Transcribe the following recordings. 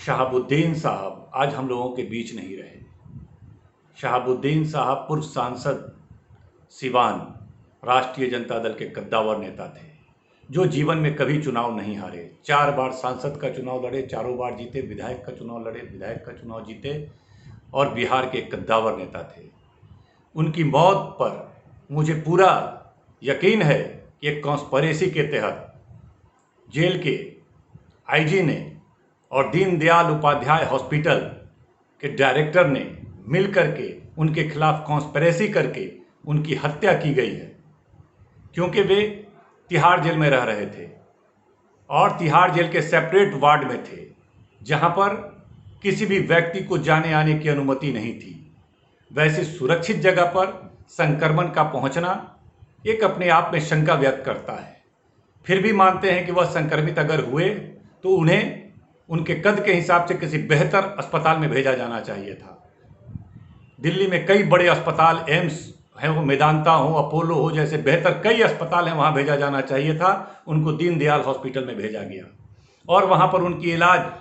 शहाबुद्दीन साहब आज हम लोगों के बीच नहीं रहे। शहाबुद्दीन साहब पूर्व सांसद सिवान, राष्ट्रीय जनता दल के कद्दावर नेता थे जो जीवन में कभी चुनाव नहीं हारे। 4 बार सांसद का चुनाव लड़े, चारों बार जीते। विधायक का चुनाव लड़े, विधायक का चुनाव जीते और बिहार के कद्दावर नेता थे। उनकी मौत पर मुझे पूरा यकीन है कि एक कॉन्स्पिरेसी के तहत जेल के आईजी ने और दीनदयाल उपाध्याय हॉस्पिटल के डायरेक्टर ने मिलकर के उनके खिलाफ कॉन्स्पिरेसी करके उनकी हत्या की गई है, क्योंकि वे तिहाड़ जेल में रह रहे थे और तिहाड़ जेल के सेपरेट वार्ड में थे जहां पर किसी भी व्यक्ति को जाने आने की अनुमति नहीं थी। वैसे सुरक्षित जगह पर संक्रमण का पहुंचना एक अपने आप में शंका व्यक्त करता है। फिर भी मानते हैं कि वह संक्रमित अगर हुए तो उन्हें उनके कद के हिसाब से किसी बेहतर अस्पताल में भेजा जाना चाहिए था। दिल्ली में कई बड़े अस्पताल, एम्स है, वो मेदांता हो, अपोलो हो, जैसे बेहतर कई अस्पताल हैं, वहाँ भेजा जाना चाहिए था। उनको दीनदयाल हॉस्पिटल में भेजा गया और वहाँ पर उनकी इलाज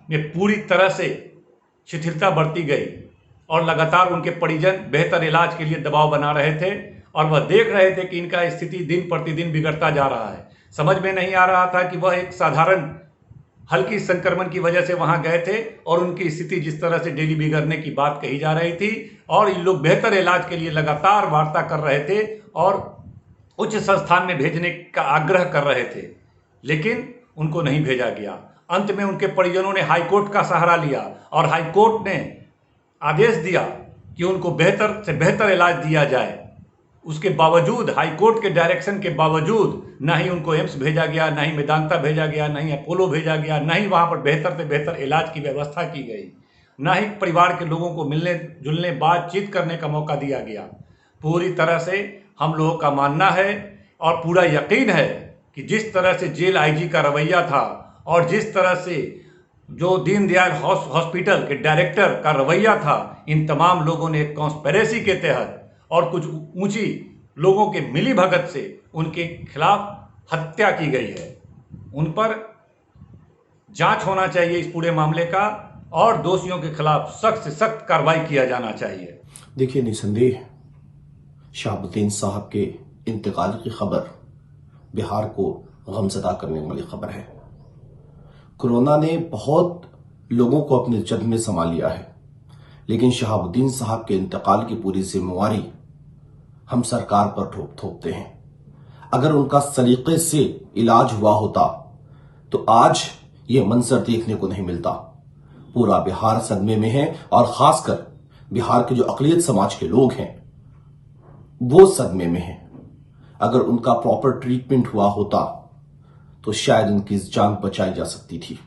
में पूरी तरह से शिथिलता बरती गई और लगातार उनके परिजन बेहतर इलाज के लिए दबाव बना रहे थे और वह देख रहे थे कि इनका स्थिति दिन प्रतिदिन बिगड़ता जा रहा है। समझ में नहीं आ रहा था कि वह एक साधारण हल्की संक्रमण की वजह से वहां गए थे और उनकी स्थिति जिस तरह से डेली बिगड़ने की बात कही जा रही थी और इन लोग बेहतर इलाज के लिए लगातार वार्ता कर रहे थे और उच्च संस्थान में भेजने का आग्रह कर रहे थे, लेकिन उनको नहीं भेजा गया। अंत में उनके परिजनों ने हाईकोर्ट का सहारा लिया और हाईकोर्ट ने आदेश दिया कि उनको बेहतर से बेहतर इलाज दिया जाए। उसके बावजूद, हाईकोर्ट के डायरेक्शन के बावजूद, ना ही उनको एम्स भेजा गया, ना ही मेदांता भेजा गया, ना ही अपोलो भेजा गया, ना ही वहाँ पर बेहतर से बेहतर इलाज की व्यवस्था की गई, ना ही परिवार के लोगों को मिलने जुलने बातचीत करने का मौका दिया गया। पूरी तरह से हम लोगों का मानना है और पूरा यकीन है कि जिस तरह से जेल आईजी का रवैया था और जिस तरह से जो दीनदयाल हॉस्पिटल के डायरेक्टर का रवैया था, इन तमाम लोगों ने एक कॉन्स्पिरेसी के तहत और कुछ ऊंची लोगों के मिली भगत से उनके खिलाफ हत्या की गई है। उन पर जांच होना चाहिए इस पूरे मामले का और दोषियों के खिलाफ सख्त से सख्त कार्रवाई किया जाना चाहिए। देखिए, निसंदेह शहाबुद्दीन साहब के इंतकाल की खबर बिहार को गमज़दा करने वाली खबर है। कोरोना ने बहुत लोगों को अपने जद में समा लिया है, लेकिन शहाबुद्दीन साहब के इंतकाल की पूरी जिम्मेवारी हम सरकार पर थोपते हैं। अगर उनका सलीके से इलाज हुआ होता तो आज ये मंजर देखने को नहीं मिलता। पूरा बिहार सदमे में है और खासकर बिहार के जो अक़लियत समाज के लोग हैं वो सदमे में हैं। अगर उनका प्रॉपर ट्रीटमेंट हुआ होता तो शायद उनकी जान बचाई जा सकती थी।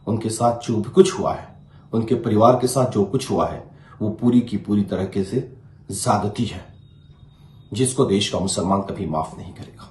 उनके साथ जो भी कुछ हुआ है, उनके परिवार के साथ जो कुछ हुआ है, वो पूरी की पूरी तरीके से ज़्यादती है, जिसको देश का मुसलमान कभी माफ नहीं करेगा।